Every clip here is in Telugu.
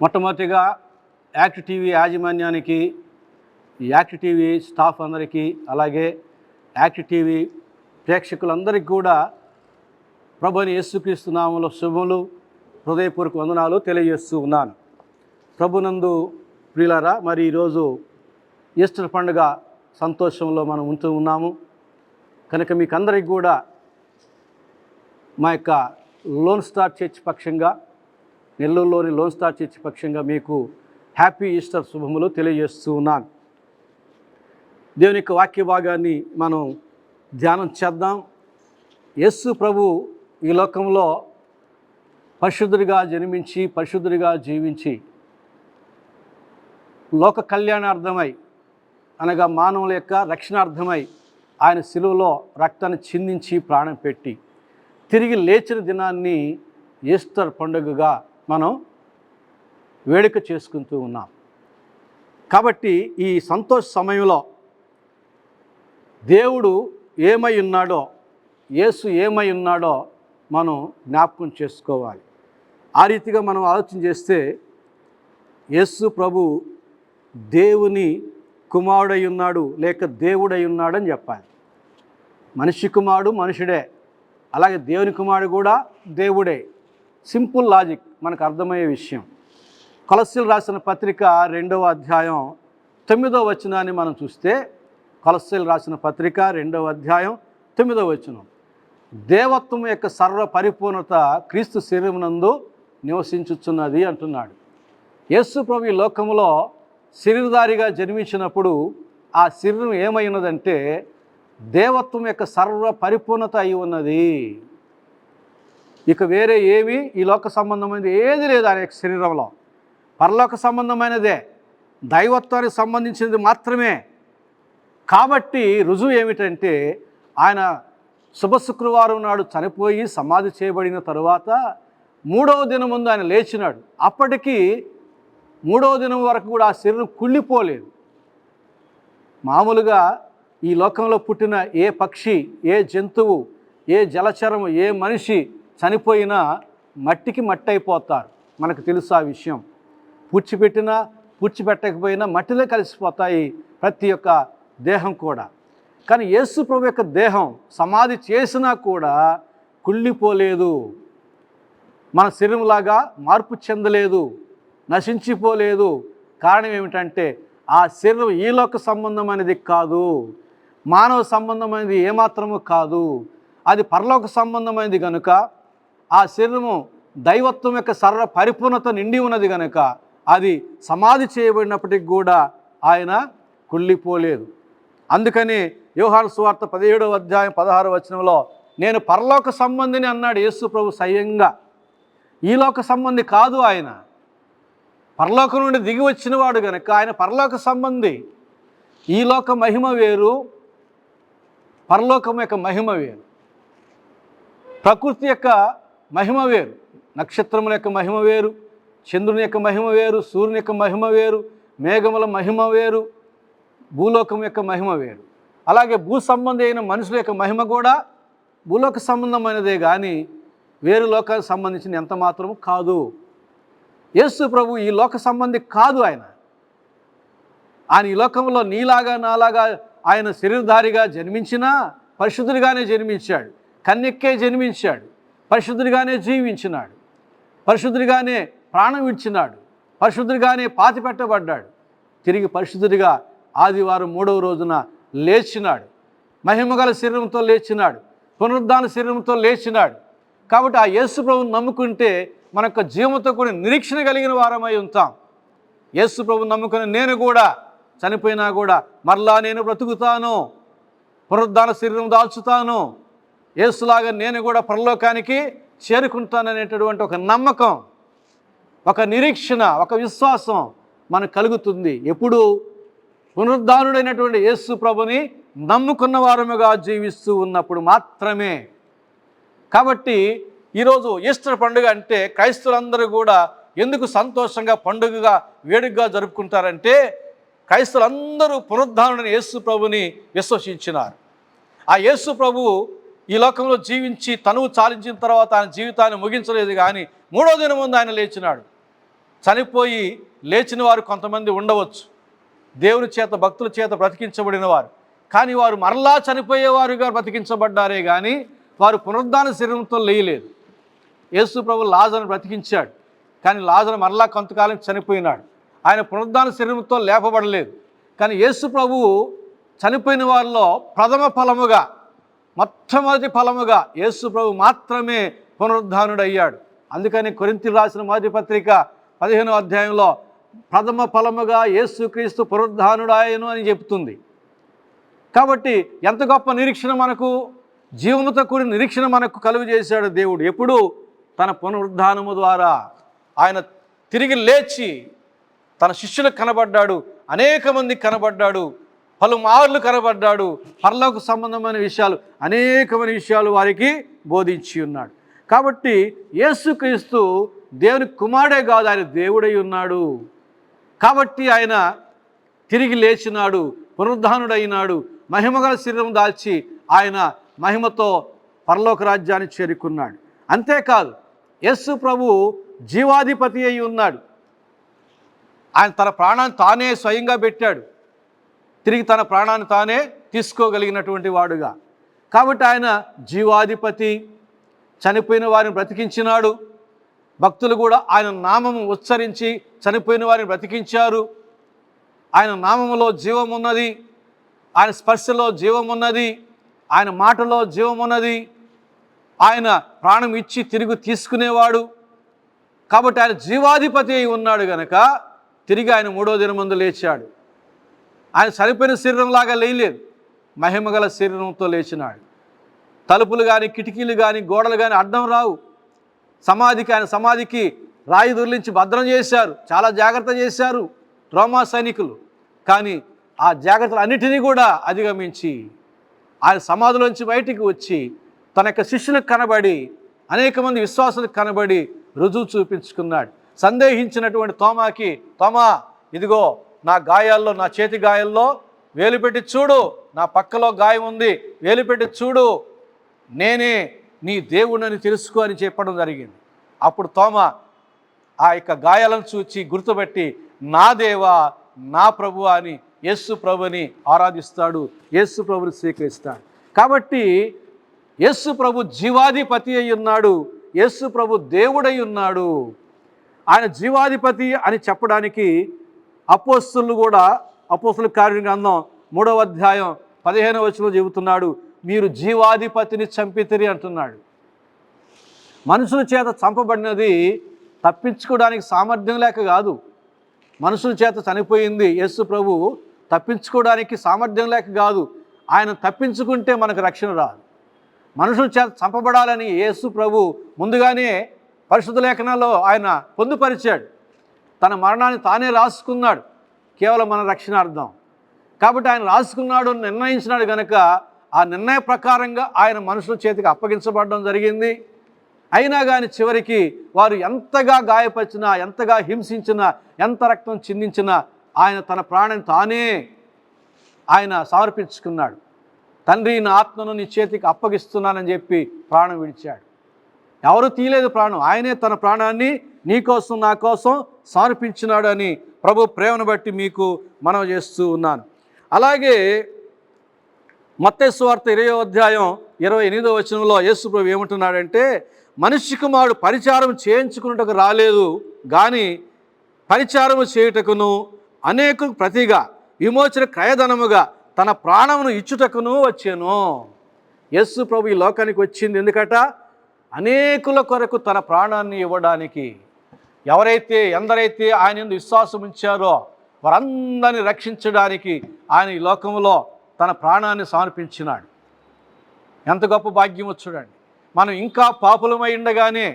మొట్టమొదటిగా యాక్ట్ టీవీ యాజమాన్యానికి, యాక్ట్ టీవీ స్టాఫ్ అందరికీ, అలాగే యాక్ట్ టీవీ ప్రేక్షకులందరికీ కూడా ప్రభువైన యేసుక్రీస్తు నామములో శుభములు, హృదయపూర్వక వందనాలు తెలియజేస్తూ ఉన్నాను. ప్రభునందు ప్రియులారా, మరి ఈరోజు ఈస్టర్ పండుగ సంతోషంలో మనం ఉంటూ ఉన్నాము కనుక మీకు అందరికీ కూడా మా యొక్క లోన్ స్టార్ చర్చ్ పక్షంగా, నెల్లూరులోని లోన్ స్టార్ చర్చ్ పక్షంగా మీకు హ్యాపీ ఈస్టర్ శుభములు తెలియజేస్తూ ఉన్నాను. దేవుని యొక్క వాక్య భాగాన్ని మనం ధ్యానం చేద్దాం. యేసు ప్రభు ఈ లోకంలో పరిశుద్ధుడిగా జన్మించి, పరిశుద్ధుడిగా జీవించి, లోక కళ్యాణార్థమై అనగా మానవుల యొక్క రక్షణార్థమై ఆయన శిలువలో రక్తాన్ని చిందించి ప్రాణం పెట్టి తిరిగి లేచిన దినాన్ని ఈస్టర్ పండుగగా మనం వేడుక చేసుకుంటూ ఉన్నాం. కాబట్టి ఈ సంతోష సమయంలో దేవుడు ఏమై ఉన్నాడో, యేసు ఏమై ఉన్నాడో మనం జ్ఞాపకం చేసుకోవాలి. ఆ రీతిగా మనం ఆలోచన చేస్తే యేసు ప్రభు దేవుని కుమారుడై ఉన్నాడు, లేక దేవుడై ఉన్నాడని చెప్పాలి. మనిషి కుమారుడు మనుషుడే, అలాగే దేవుని కుమారుడు కూడా దేవుడే. సింపుల్ లాజిక్, మనకు అర్థమయ్యే విషయం. కొలస్సీలు రాసిన పత్రిక 2వ అధ్యాయం 9వ వచనాన్ని మనం చూస్తే, కొలస్సీలు రాసిన పత్రిక 2వ అధ్యాయం 9వ వచనం, దేవత్వం యొక్క సర్వ పరిపూర్ణత క్రీస్తు శరీరమునందు నివసించుచున్నది అంటున్నాడు. యేసు ప్రభు ఈ లోకంలో శరీరధారిగా జన్మించినప్పుడు ఆ శరీరం ఏమై ఉన్నదంటే దేవత్వం యొక్క సర్వ పరిపూర్ణత అయి ఉన్నది. ఇక వేరే ఏమీ ఈ లోక సంబంధమైనది ఏది లేదు ఆయన యొక్క శరీరంలో. పరలోక సంబంధమైనదే, దైవత్వానికి సంబంధించినది మాత్రమే. కాబట్టి రుజువు ఏమిటంటే ఆయన శుభ శుక్రవారం నాడు చనిపోయి సమాధి చేయబడిన తరువాత 3వ దినం ముందు ఆయన లేచినాడు. అప్పటికి 3వ దినం వరకు కూడా ఆ శరీరం కుళ్ళిపోలేదు. మామూలుగా ఈ లోకంలో పుట్టిన ఏ పక్షి, ఏ జంతువు, ఏ జలచరము, ఏ మనిషి చనిపోయినా మట్టికి మట్టి అయిపోతారు. మనకు తెలుసు ఆ విషయం. పూడ్చిపెట్టినా పూడ్చిపెట్టకపోయినా మట్టిలో కలిసిపోతాయి ప్రతి ఒక్క దేహం కూడా. కానీ యేసు ప్రభు యొక్క దేహం సమాధి చేసినా కూడా కుళ్ళిపోలేదు, మన శరీరంలాగా మార్పు చెందలేదు, నశించిపోలేదు. కారణం ఏమిటంటే ఆ శరీరం ఈ లోక సంబంధమైనది కాదు, మానవ సంబంధమైనది ఏమాత్రము కాదు, అది పరలోక సంబంధమైనది కనుక ఆ శరీరము దైవత్వం యొక్క సర్వ పరిపూర్ణత నిండి ఉన్నది కనుక అది సమాధి చేయబడినప్పటికి కూడా ఆయన కుళ్ళిపోలేదు. అందుకని యోహాను సువార్త 17వ అధ్యాయం 16వ వచనంలో నేను పరలోక సంబంధిని అన్నాడు యేసు ప్రభు స్వయంగా. ఈ లోక సంబంధి కాదు ఆయన, పరలోకం నుండి దిగి వచ్చినవాడు కనుక ఆయన పరలోక సంబంధి. ఈ లోక మహిమ వేరు, పరలోకం యొక్క మహిమ వేరు. ప్రకృతి యొక్క మహిమ వేరు, నక్షత్రముల యొక్క మహిమ వేరు, చంద్రుని యొక్క మహిమ వేరు, సూర్యుని యొక్క మహిమ వేరు, మేఘముల మహిమ వేరు, భూలోకం యొక్క మహిమ వేరు. అలాగే భూ సంబంధి అయిన మనుషుల యొక్క మహిమ కూడా భూలోక సంబంధమైనదే కానీ వేరు లోకానికి సంబంధించిన ఎంత మాత్రము కాదు. యేసు ప్రభు ఈ లోక సంబంధి కాదు. ఆయన ఈ లోకంలో నీలాగా నాలాగా ఆయన శరీరధారిగా జన్మించినా పరిశుద్ధుడిగానే జన్మించాడు, కన్యక్కే జన్మించాడు, పరిశుద్ధుడిగానే జీవించినాడు, పరిశుద్ధుడిగానే ప్రాణం విడిచినాడు, పరిశుద్ధుడిగానే పాతిపెట్టబడ్డాడు, తిరిగి పరిశుద్ధుడిగా ఆదివారం 3వ రోజున లేచినాడు, మహిమగల శరీరంతో లేచినాడు, పునరుద్ధాన శరీరంతో లేచినాడు. కాబట్టి ఆ యేసు ప్రభువుని నమ్ముకుంటే మన యొక్క జీవంతో కూడా నిరీక్షణ కలిగిన వారమై ఉంటాం. యేసు ప్రభువుని నమ్ముకుని నేను కూడా చనిపోయినా కూడా మరలా నేను బ్రతుకుతాను, పునరుద్ధాన శరీరం దాల్చుతాను, యేసులాగా నేను కూడా పరలోకానికి చేరుకుంటాననేటటువంటి ఒక నమ్మకం, ఒక నిరీక్షణ, ఒక విశ్వాసం మనకు కలుగుతుంది ఎప్పుడు పునరుద్ధానుడైనటువంటి యేసు ప్రభుని నమ్ముకున్న వారముగా జీవిస్తూ ఉన్నప్పుడు మాత్రమే. కాబట్టి ఈరోజు ఈస్టర్ పండుగ అంటే క్రైస్తవులందరూ కూడా ఎందుకు సంతోషంగా పండుగగా వేడుకగా జరుపుకుంటారంటే క్రైస్తవులందరూ పునరుద్ధానుడైన యేసు ప్రభుని విశ్వసించినారు. ఆ యేసు ప్రభువు ఈ లోకంలో జీవించి తనువు చాలించిన తర్వాత ఆయన జీవితాన్ని ముగించలేదు, కానీ 3వ దినం ముందు ఆయన లేచినాడు. చనిపోయి లేచిన వారు కొంతమంది ఉండవచ్చు, దేవుని చేత భక్తుల చేత బ్రతికించబడిన వారు. కానీ వారు మరలా చనిపోయేవారుగా బ్రతికించబడ్డారే కానీ వారు పునరుద్ధాన శరీరంతో లేయలేదు. యేసు ప్రభు లాజరును బ్రతికించాడు, కానీ లాజరు మరలా కొంతకాలం చనిపోయినాడు. ఆయన పునరుద్ధాన శరీరంతో లేపబడలేదు. కానీ యేసు ప్రభువు చనిపోయిన వారిలో ప్రథమ ఫలముగా, మొట్టమొదటి ఫలముగా యేసు ప్రభు మాత్రమే పునరుద్ధానుడయ్యాడు. అందుకని కొరింథీయులకు రాసిన మొదటి పత్రిక 15వ అధ్యాయంలో ప్రథమ ఫలముగా యేసుక్రీస్తు పునరుద్ధానుడాయను అని చెప్తుంది. కాబట్టి ఎంత గొప్ప నిరీక్షణ మనకు, జీవముతో కూడిన నిరీక్షణ మనకు కలుగు చేశాడు దేవుడు. ఎప్పుడు? తన పునరుద్ధానము ద్వారా. ఆయన తిరిగి లేచి తన శిష్యులకు కనబడ్డాడు, అనేక మందికి కనబడ్డాడు, పలుమార్లు కనబడ్డాడు. పరలోక సంబంధమైన విషయాలు, అనేకమైన విషయాలు వారికి బోధించి ఉన్నాడు. కాబట్టి యేసుక్రీస్తు దేవుని కుమారుడే కాదు, ఆయన దేవుడై ఉన్నాడు. కాబట్టి ఆయన తిరిగి లేచినాడు, పునరుద్ధానుడైనాడు, మహిమగల శరీరం దాల్చి ఆయన మహిమతో పరలోక రాజ్యాన్ని చేరుకున్నాడు. అంతేకాదు, యేసు ప్రభు జీవాధిపతి అయి ఉన్నాడు. ఆయన తన ప్రాణాన్ని తానే స్వయంగా పెట్టాడు, తిరిగి తన ప్రాణాన్ని తానే తీసుకోగలిగినటువంటి వాడుగా. కాబట్టి ఆయన జీవాధిపతి, చనిపోయిన వారిని బ్రతికించినాడు. భక్తులు కూడా ఆయన నామము ఉచ్చరించి చనిపోయిన వారిని బ్రతికించారు. ఆయన నామములో జీవం ఉన్నది, ఆయన స్పర్శలో జీవం ఉన్నది, ఆయన మాటలో జీవం ఉన్నది. ఆయన ప్రాణం ఇచ్చి తిరిగి తీసుకునేవాడు. కాబట్టి ఆయన జీవాధిపతి అయి ఉన్నాడు గనక తిరిగి ఆయన 3వ దినమందు లేచాడు. ఆయన చనిపోయిన శరీరంలాగా లేయలేదు, మహిమగల శరీరంతో లేచినాడు. తలుపులు కానీ, కిటికీలు కానీ, గోడలు కానీ అడ్డం రావు. ఆయన సమాధికి రాయి దొర్లించి భద్రం చేశారు, చాలా జాగ్రత్త చేశారు రోమా సైనికులు. కానీ ఆ జాగ్రత్తలు అన్నిటినీ కూడా అధిగమించి ఆయన సమాధిలోంచి బయటికి వచ్చి తన యొక్క శిష్యులకు కనబడి, అనేక మంది విశ్వాసులకు కనబడి రుజువు చూపించుకున్నాడు. సందేహించినటువంటి తోమాకి, తోమా ఇదిగో నా గాయాల్లో, నా చేతి గాయాల్లో వేలు పెట్టి చూడు, నా పక్కలో గాయం ఉంది, వేలు పెట్టి చూడు, నేనే నీ దేవుడిని తెలుసుకో అని చెప్పడం జరిగింది. అప్పుడు తోమా ఆ యొక్క గాయాలను చూచి గుర్తుపెట్టి నా దేవా, నా ప్రభువా అని యేసు ప్రభుని ఆరాధిస్తాడు, యేసు ప్రభుని స్వీకరిస్తాడు. కాబట్టి యేసు ప్రభు జీవాధిపతి అయి ఉన్నాడు, యేసు ప్రభు దేవుడై ఉన్నాడు. ఆయన జీవాధిపతి అని చెప్పడానికి అపోస్తలులు కూడా అపోస్తలుల కార్య గ్రంథం 3వ అధ్యాయం 15వ వచనంలో చెబుతున్నాడు, మీరు జీవాధిపతిని చంపితిరి అంటున్నాడు. మనుషుల చేత చంపబడినది తప్పించుకోవడానికి సామర్థ్యం లేక కాదు. మనుషుల చేత చనిపోయింది యేసు ప్రభు తప్పించుకోవడానికి సామర్థ్యం లేక కాదు. ఆయన తప్పించుకుంటే మనకు రక్షణ రాదు. మనుషుల చేత చంపబడాలని యేసు ప్రభు ముందుగానే పరిశుద్ధ లేఖనాల్లో ఆయన పొందుపరిచాడు. తన మరణాన్ని తానే రాసుకున్నాడు, కేవలం మన రక్షణార్థం. కాబట్టి ఆయన రాసుకున్నాడు, నిర్ణయించినాడు కనుక ఆ నిర్ణయ ప్రకారంగా ఆయన మనుషుల చేతికి అప్పగించబడడం జరిగింది. అయినా కానీ చివరికి వారు ఎంతగా గాయపరిచినా, ఎంతగా హింసించినా, ఎంత రక్తం చిందించినా ఆయన తన ప్రాణాన్ని తానే ఆయన సమర్పించుకున్నాడు. తండ్రి, నా ఆత్మను నీ చేతికి అప్పగిస్తున్నానని చెప్పి ప్రాణం విడిచాడు. ఎవరు తీయలేదు ప్రాణం, ఆయనే తన ప్రాణాన్ని నీ కోసం, నా కోసం సమర్పించినాడు అని ప్రభు ప్రేమను బట్టి మీకు మనవి చేస్తూ ఉన్నాను. అలాగే మత్తయి సువార్త 20వ అధ్యాయం 28వ వచనంలో యేసు ప్రభు ఏమంటున్నాడంటే, మనిషి కుమారుడు పరిచారం చేయించుకున్నట్టుకు రాలేదు కానీ పరిచారము చేయుటకును అనేక ప్రతిగా విమోచన క్రయధనముగా తన ప్రాణమును ఇచ్చుటకును వచ్చాను. యేసు ప్రభు ఈ లోకానికి వచ్చింది ఎందుకట? అనేకుల కొరకు తన ప్రాణాన్ని ఇవ్వడానికి. ఎందరైతే ఆయన యందు విశ్వాసం ఉంచారో వారందరినీ రక్షించడానికి ఆయన ఈ లోకంలో తన ప్రాణాన్ని సమర్పించినాడు. ఎంత గొప్ప భాగ్యమో చూడండి. మనం ఇంకా పాపులమై ఉండగానే,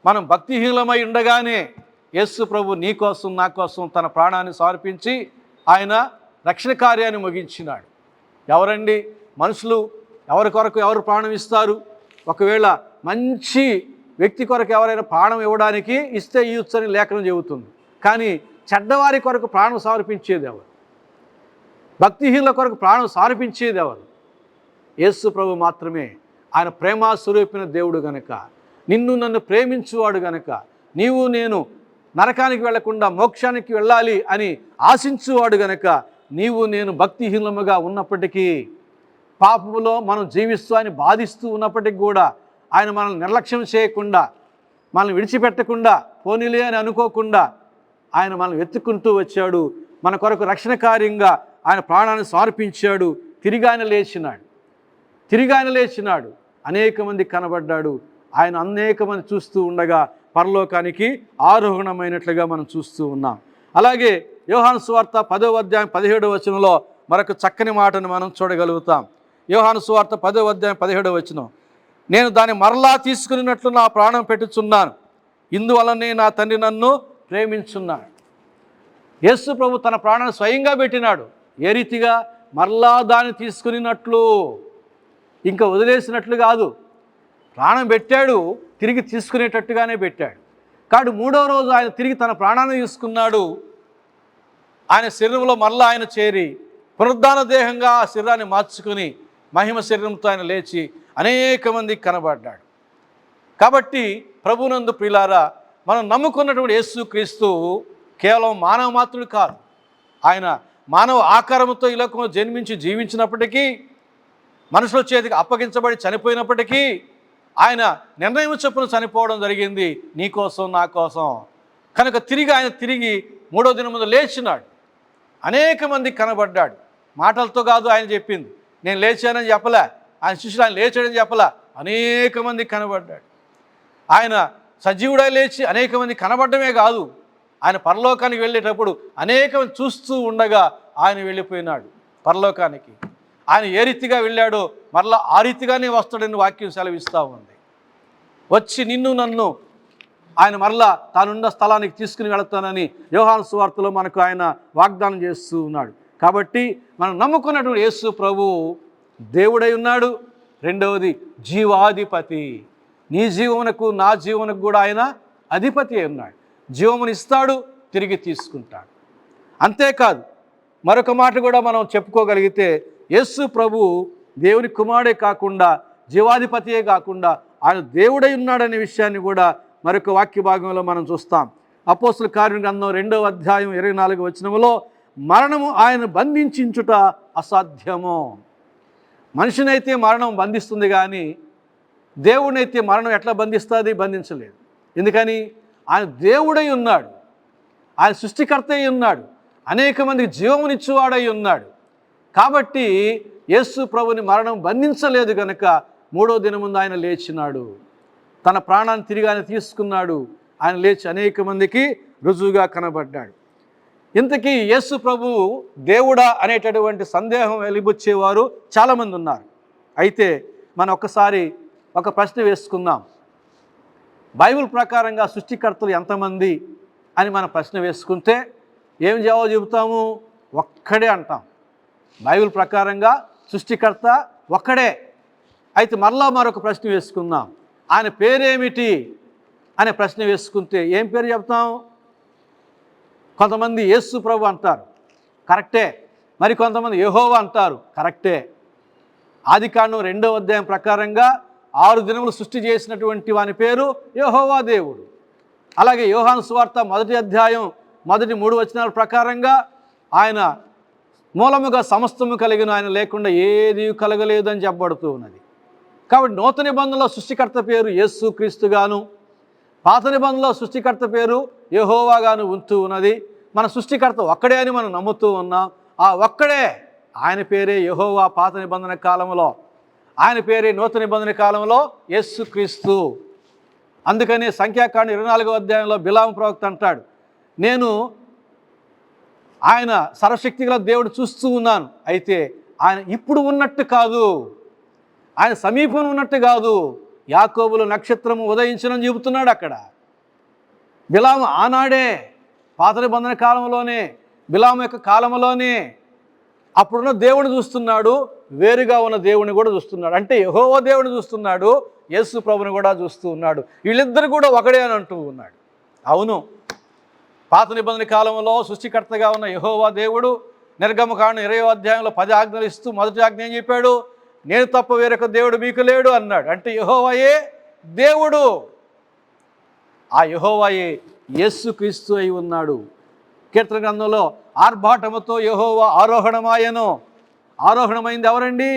మనం భక్తిహీనమై ఉండగానే యేసు ప్రభు నీ కోసం, నా కోసం తన ప్రాణాన్ని సమర్పించి ఆయన రక్షణ కార్యాన్ని ముగించినాడు. ఎవరండి మనుషులు? ఎవరి కొరకు ఎవరు ప్రాణం ఇస్తారు? ఒకవేళ మంచి వ్యక్తి కొరకు ఎవరైనా ప్రాణం ఇవ్వడానికి ఇస్తే ఇయ్యొచ్చని లేఖనం చెబుతుంది. కానీ చెడ్డవారి కొరకు ప్రాణం సమర్పించేది ఎవరు? భక్తిహీనుల కొరకు ప్రాణం సమర్పించేది ఎవరు? యేసు ప్రభు మాత్రమే. ఆయన ప్రేమ స్వరూపిన దేవుడు గనక, నిన్ను నన్ను ప్రేమించువాడు గనక, నీవు నేను నరకానికి వెళ్లకుండా మోక్షానికి వెళ్ళాలి అని ఆశించువాడు గనక నీవు నేను భక్తిహీనముగా ఉన్నప్పటికీ, పాపములో మనం జీవిస్తూ ఆయన బాధిస్తూ ఉన్నప్పటికీ కూడా ఆయన మనల్ని నిర్లక్ష్యం చేయకుండా, మనల్ని విడిచిపెట్టకుండా, పోనీలే అని అనుకోకుండా ఆయన మనల్ని వెతుక్కుంటూ వచ్చాడు. మన కొరకు రక్షణ కార్యంగా ఆయన ప్రాణాన్ని సమర్పించాడు. తిరిగి ఆయన లేచినాడు. అనేక మంది కనబడ్డాడు. ఆయన అనేక మంది చూస్తూ ఉండగా పరలోకానికి ఆరోహణమైనట్లుగా మనం చూస్తూ ఉన్నాం. అలాగే యోహాను సువార్త 10వ అధ్యాయం 17వ వచనంలో మరొక చక్కని మాటను మనం చూడగలుగుతాం. యోహాను సువార్త 10వ అధ్యాయం 17వ వచనం, నేను దాన్ని మరలా తీసుకున్నట్లు నా ప్రాణం పెట్టుచున్నాను, ఇందువలనే నా తండ్రి నన్ను ప్రేమించున్నాడు. యేసు ప్రభు తన ప్రాణాన్ని స్వయంగా పెట్టినాడు. ఏ రీతిగా? మరలా దాన్ని తీసుకున్నట్లు, ఇంకా వదిలేసినట్లు కాదు. ప్రాణం పెట్టాడు, తిరిగి తీసుకునేటట్టుగానే పెట్టాడు. కాబట్టి 3వ రోజు ఆయన తిరిగి తన ప్రాణాన్ని తీసుకున్నాడు. ఆయన శరీరంలో మరలా ఆయన చేరి పునరుద్ధాన దేహంగా ఆ శరీరాన్ని మార్చుకుని మహిమ శరీరంతో ఆయన లేచి అనేక మందికి కనబడ్డాడు. కాబట్టి ప్రభునందు ప్రియులారా, మనం నమ్ముకున్నటువంటి యేసు క్రీస్తు కేవలం మానవ మాత్రుడు కాదు. ఆయన మానవ ఆకారంతో ఈ లోకంలో జన్మించి జీవించినప్పటికీ, మనుషుల చేతికి అప్పగించబడి చనిపోయినప్పటికీ ఆయన నిర్ణయం చొప్పున చనిపోవడం జరిగింది నీ కోసం, నా కోసం. కనుక ఆయన తిరిగి 3వ దినం ముందు లేచినాడు. అనేక మందికి కనబడ్డాడు. మాటలతో కాదు ఆయన చెప్పింది. నేను లేచానని చెప్పలే, ఆయన శిష్యులు ఆయన లేచాడని చెప్పలే, అనేక మందికి కనబడ్డాడు. ఆయన సజీవుడై లేచి అనేక మంది కనబడమే కాదు, ఆయన పరలోకానికి వెళ్ళేటప్పుడు అనేక మంది చూస్తూ ఉండగా ఆయన వెళ్ళిపోయినాడు పరలోకానికి. ఆయన ఏ రీతిగా వెళ్ళాడో మరలా ఆ రీతిగానే వస్తాడని వాక్యం సెలవిస్తూ ఉంది. వచ్చి నిన్ను నన్ను ఆయన మరలా తానున్న స్థలానికి తీసుకుని వెళతానని యోహాను సువార్తలో మనకు ఆయన వాగ్దానం చేస్తూ ఉన్నాడు. కాబట్టి మనం నమ్ముకున్నటువంటి యేసు ప్రభు దేవుడై ఉన్నాడు. రెండవది జీవాధిపతి. నీ జీవమునకు నా జీవమునకు కూడా ఆయన అధిపతి అయి ఉన్నాడు. జీవమును ఇస్తాడు, తిరిగి తీసుకుంటాడు. అంతేకాదు మరొక మాట కూడా మనం చెప్పుకోగలిగితే, యేసు ప్రభు దేవుని కుమారుడే కాకుండా, జీవాధిపతియే కాకుండా ఆయన దేవుడై ఉన్నాడనే విషయాన్ని కూడా మరొక వాక్య భాగంలో మనం చూస్తాం. అపోస్తుల కార్యం గ్రంథం 2వ అధ్యాయం 24వ వచనంలో, మరణము ఆయన బంధించుట అసాధ్యము. మనిషినైతే మరణం బంధిస్తుంది, కానీ దేవుడినైతే మరణం ఎట్లా బంధిస్తుంది? బంధించలేదు. ఎందుకని? ఆయన దేవుడై ఉన్నాడు, ఆయన సృష్టికర్త అయి ఉన్నాడు, అనేక మందికి జీవమునిచ్చేవాడై ఉన్నాడు. కాబట్టి యేసు ప్రభుని మరణం బంధించలేదు కనుక 3వ దినం ముందు ఆయన లేచినాడు. తన ప్రాణాన్ని తిరిగి ఆయన తీసుకున్నాడు. ఆయన లేచి అనేక మందికి రుజువుగా కనబడ్డాడు. ఇంతకీ యేసు ప్రభు దేవుడా అనేటటువంటి సందేహం వెలిబుచ్చేవారు చాలామంది ఉన్నారు. అయితే మనం ఒక్కసారి ఒక ప్రశ్న వేసుకుందాం. బైబిల్ ప్రకారంగా సృష్టికర్తలు ఎంతమంది అని మనం ప్రశ్న వేసుకుంటే ఏం జవాబు చెబుతాము? ఒక్కడే అంటాం. బైబిల్ ప్రకారంగా సృష్టికర్త ఒక్కడే. అయితే మరలా మరొక ప్రశ్న వేసుకుందాం. ఆయన పేరేమిటి అనే ప్రశ్న వేసుకుంటే ఏం పేరు చెప్తాం? కొంతమంది యేసు ప్రభు అంటారు, కరెక్టే. మరి కొంతమంది యెహోవా అంటారు, కరెక్టే. ఆదికాండం 2వ అధ్యాయం ప్రకారంగా 6 దినములు సృష్టి చేసినటువంటి వాని పేరు యెహోవా దేవుడు. అలాగే యోహాను సువార్త 1వ అధ్యాయం 3 వచనాల ప్రకారంగా ఆయన మూలముగా సమస్తము కలిగిన ఆయన లేకుండా ఏది కలగలేదని చెప్పబడుతూ ఉన్నది. కాబట్టి నూతన నిబంధనలో సృష్టికర్త పేరు యేసు క్రీస్తుగాను, పాత నిబంధనలో సృష్టికర్త పేరు యెహోవాగాను ఉంటూ ఉన్నది. మన సృష్టికర్త ఒక్కడే అని మనం నమ్ముతూ ఉన్నాం. ఆ ఒక్కడే, ఆయన పేరే యెహోవా పాత నిబంధన కాలంలో, ఆయన పేరే నూతన నిబంధన కాలంలో యేసు క్రీస్తు. అందుకని సంఖ్యాకాండం 24వ అధ్యాయంలో బిలాము ప్రవక్త అంటాడు, నేను ఆయన సర్వశక్తి గల దేవుడు చూస్తూ ఉన్నాను, అయితే ఆయన ఇప్పుడు ఉన్నట్టు కాదు, ఆయన సమీపం ఉన్నట్టు కాదు, యాకోబులో నక్షత్రము ఉదయించనని చెబుతున్నాడు. అక్కడ బిలాము ఆనాడే పాత నిబంధన కాలంలోనే, బిలాము యొక్క కాలంలోనే అప్పుడున్న దేవుని చూస్తున్నాడు, వేరుగా ఉన్న దేవుని కూడా చూస్తున్నాడు. అంటే యెహోవా దేవుని చూస్తున్నాడు, యేసు ప్రభుని కూడా చూస్తూ ఉన్నాడు. వీళ్ళిద్దరు కూడా ఒకడే అని అంటూ ఉన్నాడు. అవును, పాత నిబంధన కాలంలో సృష్టికర్తగా ఉన్న యెహోవా దేవుడు నిర్గమకాండం 20వ అధ్యాయంలో 10 ఆజ్ఞలు ఇస్తూ మొదటి ఆజ్ఞ ఏం చెప్పాడు? నేను తప్ప వేరొక దేవుడు మీకు లేడు అన్నాడు. అంటే యెహోవాయే దేవుడు. ఆ యెహోవాయే యేసుక్రీస్తు అయి ఉన్నాడు. కీర్తన గ్రంథంలో ఆర్భాటముతో యెహోవా ఆరోహణమాయను. ఆరోహణమైంది ఎవరండి?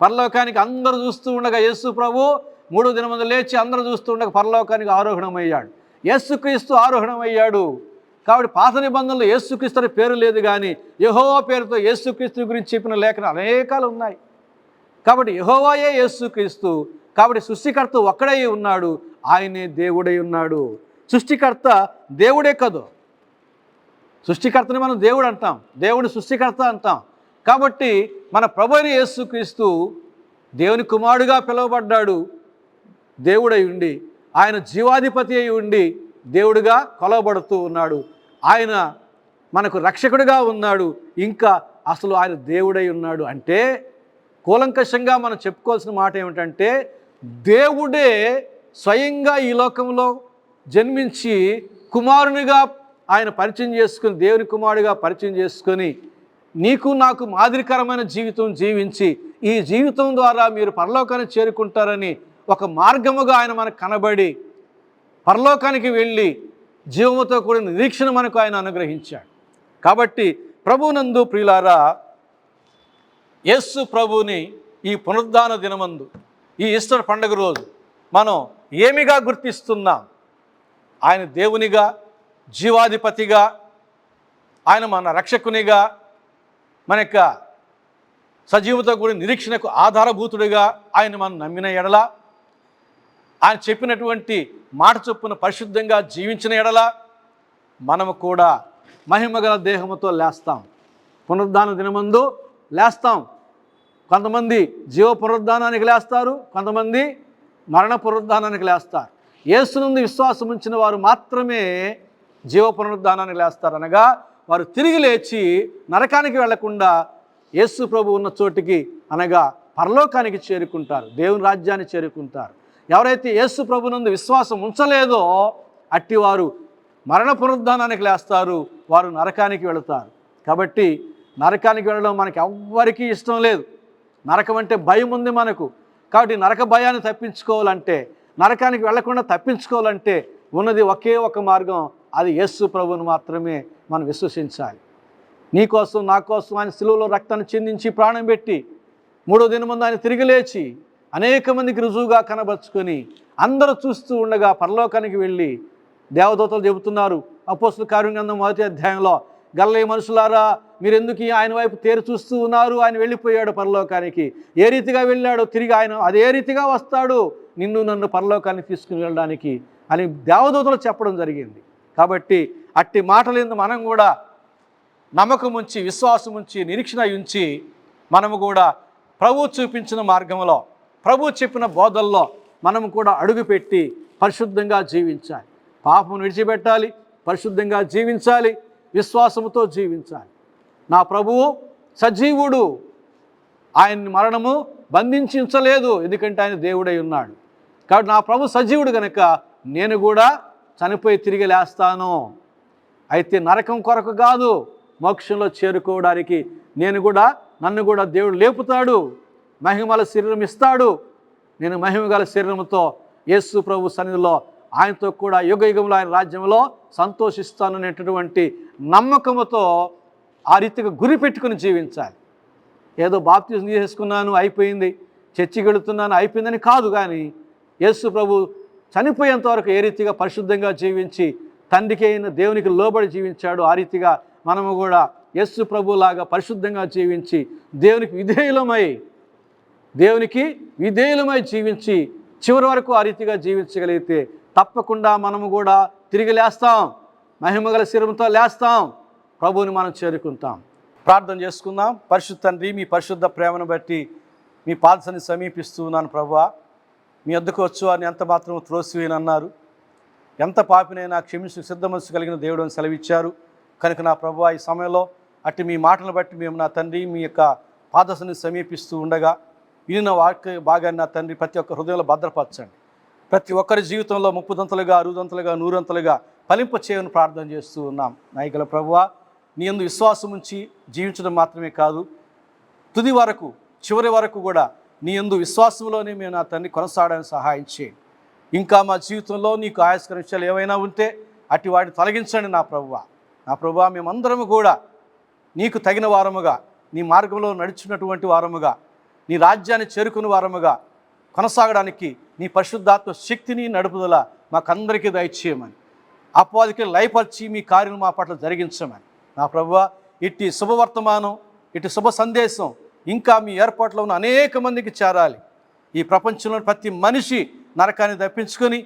పరలోకానికి అందరూ చూస్తూ ఉండగా యేసు ప్రభు 3వ దినమందు లేచి అందరూ చూస్తూ ఉండగా పరలోకానికి ఆరోహణమయ్యాడు. యేసుక్రీస్తు ఆరోహణమయ్యాడు. కాబట్టి పాత నిబంధనలు యేసుక్రీస్తు అనే పేరు లేదు, కానీ యెహోవా పేరుతో యేసుక్రీస్తు గురించి చెప్పిన లేఖనాలు అనేకాలు ఉన్నాయి. కాబట్టి యెహోవాయే యేసుక్రీస్తు. కాబట్టి సృష్టికర్త ఒక్కడై ఉన్నాడు, ఆయనే దేవుడై ఉన్నాడు. సృష్టికర్త దేవుడే కదూ. సృష్టికర్తని మనం దేవుడు అంటాం, దేవుని సృష్టికర్త అంటాం. కాబట్టి మన ప్రభు అయిన యేసుక్రీస్తు దేవుని కుమారుడుగా పిలువబడ్డాడు. దేవుడై ఉండి ఆయన జీవాధిపతి అయి ఉండి దేవుడిగా కొలవబడుతూ ఉన్నాడు. ఆయన మనకు రక్షకుడిగా ఉన్నాడు. ఇంకా అసలు ఆయన దేవుడై ఉన్నాడు అంటే కూలంకషంగా మనం చెప్పుకోవాల్సిన మాట ఏమిటంటే, దేవుడే స్వయంగా ఈ లోకంలో జన్మించి కుమారునిగా ఆయన పరిచయం చేసుకుని, దేవుని కుమారుడిగా పరిచయం చేసుకొని నీకు నాకు మాదిరికరమైన జీవితం జీవించి ఈ జీవితం ద్వారా మీరు పరలోకాన్ని చేరుకుంటారని ఒక మార్గముగా ఆయన మనకు కనబడి పరలోకానికి వెళ్ళి జీవముతో కూడిన నిరీక్షణ మనకు ఆయన అనుగ్రహించాడు. కాబట్టి ప్రభునందు ప్రియులారా, యేసు ప్రభుని ఈ పునరుద్ధాన దినమందు, ఈ ఈస్టర్ పండుగ రోజు మనం ఏమిగా గుర్తిస్తున్నాం? ఆయన దేవునిగా, జీవాధిపతిగా, ఆయన మన రక్షకునిగా, మన యొక్క సజీవతో కూడిన నిరీక్షణకు ఆధారభూతుడిగా ఆయన మనం నమ్మిన ఎడల, ఆయన చెప్పినటువంటి మాట చొప్పున పరిశుద్ధంగా జీవించిన ఎడల మనము కూడా మహిమగల దేహముతో లేస్తాం. పునరుద్ధాన దినమందు లేస్తాం. కొంతమంది జీవ పునరుద్ధానానికి లేస్తారు, కొంతమంది మరణ పునరుద్ధానానికి లేస్తారు. యేసునందు విశ్వాసం ఉంచిన వారు మాత్రమే జీవ పునరుద్ధానానికి లేస్తారు. అనగా వారు తిరిగి లేచి నరకానికి వెళ్లకుండా యేసు ప్రభు ఉన్న చోటికి, అనగా పరలోకానికి చేరుకుంటారు, దేవుని రాజ్యాన్ని చేరుకుంటారు. ఎవరైతే యేసు ప్రభునందు విశ్వాసం ఉంచలేదో అట్టివారు మరణ పునరుద్ధానానికి లేస్తారు, వారు నరకానికి వెళతారు. కాబట్టి నరకానికి వెళ్ళడం మనకి ఎవ్వరికీ ఇష్టం లేదు. నరకం అంటే భయం ఉంది మనకు. కాబట్టి నరక భయాన్ని తప్పించుకోవాలంటే, నరకానికి వెళ్లకుండా తప్పించుకోవాలంటే ఉన్నది ఒకే ఒక మార్గం, అది యేసు ప్రభువును మాత్రమే మనం విశ్వసించాలి. నీకోసం నా కోసం ఆయన సిలువలో రక్తాన్ని చిందించి ప్రాణం పెట్టి 3వ దినమందు ఆయన తిరిగి లేచి అనేక మందికి రుజువుగా కనబరుచుకొని అందరూ చూస్తూ ఉండగా పరలోకానికి వెళ్ళి దేవదూతలు చెబుతున్నారు, అపోస్తలుల కార్యగ్రంథం 1వ అధ్యాయంలో, గలిలయ మనుషులారా మీరెందుకు ఆయన వైపు తేరు చూస్తూ ఉన్నారు? ఆయన వెళ్ళిపోయాడు పరలోకానికి. ఏ రీతిగా వెళ్ళాడో తిరిగి ఆయన అదే రీతిగా వస్తాడు నిన్ను నన్ను పరలోకానికి తీసుకుని వెళ్ళడానికి అని దేవదూతలు చెప్పడం జరిగింది. కాబట్టి అట్టి మాటలందు మనం కూడా నమ్మకం ఉంచి, విశ్వాసం ఉంచి, నిరీక్షణ ఉంచి మనము కూడా ప్రభువు చూపించిన మార్గంలో, ప్రభువు చెప్పిన బోధల్లో మనము కూడా అడుగుపెట్టి పరిశుద్ధంగా జీవించాలి. పాపం విడిచిపెట్టాలి, పరిశుద్ధంగా జీవించాలి, విశ్వాసముతో జీవించాలి. నా ప్రభువు సజీవుడు, ఆయన్ని మరణము బంధించలేదు, ఎందుకంటే ఆయన దేవుడై ఉన్నాడు. కాబట్టి నా ప్రభు సజీవుడు కనుక నేను కూడా చనిపోయి తిరిగి లేస్తాను. అయితే నరకం కొరకు కాదు, మోక్షంలో చేరుకోవడానికి నన్ను కూడా దేవుడు లేపుతాడు, మహిమల శరీరం ఇస్తాడు. నేను మహిమగల శరీరంతో యేసు ప్రభు సన్నిధిలో ఆయనతో కూడా యుగయుగంలో ఆయన రాజ్యంలో సంతోషిస్తాను అనేటటువంటి నమ్మకముతో ఆ రీతిగా గురి పెట్టుకుని జీవించాలి. ఏదో బాప్తిజం చేసుకున్నాను అయిపోయింది, చర్చికి వెళుతున్నాను అయిపోయిందని కాదు, కానీ యేసు ప్రభు చనిపోయేంత వరకు ఏ రీతిగా పరిశుద్ధంగా జీవించి తండ్రికి అయిన దేవునికి లోబడి జీవించాడు, ఆ రీతిగా మనము కూడా యేసు ప్రభులాగా పరిశుద్ధంగా జీవించి దేవునికి విధేయులమై జీవించి చివరి వరకు ఆ రీతిగా జీవించగలిగితే తప్పకుండా మనము కూడా తిరిగి లేస్తాం, మహిమగల శరీరంతో లేస్తాం, ప్రభువుని మనం చేరుకుంటాం. ప్రార్థన చేసుకుందాం. పరిశుద్ధ తండ్రి, మీ పరిశుద్ధ ప్రేమను బట్టి మీ పాదసన్ని సమీపిస్తూ ఉన్నాను. ప్రభువా, మీ వద్దకు వచ్చు అని ఎంత మాత్రం త్రోసివేయనన్నారు. ఎంత పాపినైనా క్షమించి సిద్ధ మనసు కలిగిన దేవుడు అని సెలవిచ్చారు. కనుక నా ప్రభువా, ఈ సమయంలో అట్టి మీ మాటలను బట్టి మేము నా తండ్రి మీ యొక్క పాదసన్ని సమీపిస్తూ ఉండగా వినిన వాక్య భాగాన్ని నా తండ్రి ప్రతి ఒక్క హృదయంలో భద్రపరచండి. ప్రతి ఒక్కరి జీవితంలో 30 60 100 ఫలింప చేయని ప్రార్థన చేస్తూ ఉన్నాం. నాయకుల ప్రభువా, నీ యందు విశ్వాసం ఉంచి జీవించడం మాత్రమే కాదు, తుది వరకు చివరి వరకు కూడా నీ యందు విశ్వాసంలోనే మేము నా తండ్రి కొనసాగడానికి సహాయం చేయండి. ఇంకా మా జీవితంలో నీకు ఆయాస్కర విషయాలు ఏవైనా ఉంటే అటు వాటిని తొలగించండి నా ప్రభువా. నా ప్రభువా, మేమందరము కూడా నీకు తగిన వారముగా, నీ మార్గంలో నడుచున్నటువంటి వారముగా, నీ రాజ్యాన్ని చేరుకున్న వారముగా కొనసాగడానికి నీ పరిశుద్ధాత్మ శక్తిని నడుపుదల మాకందరికీ దయచేయమని, అపవాదికి లయపరిచి మీ కార్యం మా పట్ల జరిగించమని. నా ప్రభువా, ఇట్టి శుభవర్తమానం, ఇటు శుభ సందేశం ఇంకా మీ ఏర్పాట్లో ఉన్న అనేక మందికి చేరాలి. ఈ ప్రపంచంలో ప్రతి మనిషి నరకాన్ని తప్పించుకొని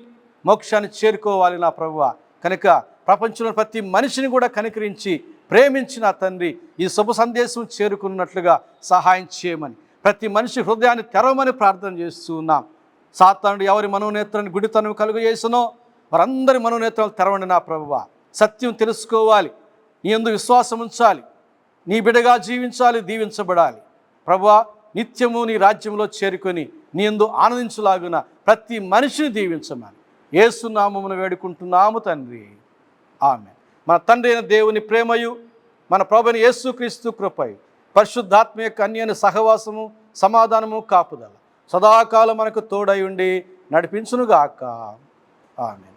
మోక్షాన్ని చేరుకోవాలి నా ప్రభువా. కనుక ప్రపంచంలో ప్రతి మనిషిని కూడా కనికరించి ప్రేమించిన తండ్రి ఈ శుభ సందేశం చేరుకున్నట్లుగా సహాయం చేయమని, ప్రతి మనిషి హృదయాన్ని తెరవమని ప్రార్థన చేస్తూ ఉన్నాం. సాతానుడు ఎవరి మనోనేత్రాన్ని గుడితనం కలుగజేసినో వారందరి మనోనేత్రాలు తెరవండి నా ప్రభువా. సత్యం తెలుసుకోవాలి, నీ యందు విశ్వాసం ఉంచాలి, నీ బిడ్డగా జీవించాలి, దీవించబడాలి. ప్రభువా, నిత్యము నీ రాజ్యంలో చేరుకొని నీ యందు ఆనందించులాగున ప్రతి మనిషిని దీవించమని యేసు నామమున వేడుకుంటున్నాము తండ్రి. ఆమె. మన తండ్రి అయిన దేవుని ప్రేమయు, మన ప్రభువైన యేసుక్రీస్తు కృపయు, పరిశుద్ధాత్మ యొక్క అన్యోన్య సహవాసము, సమాధానము, కాపుదల సదాకాలం మనకు తోడై ఉండి నడిపించునుగాక. ఆమె.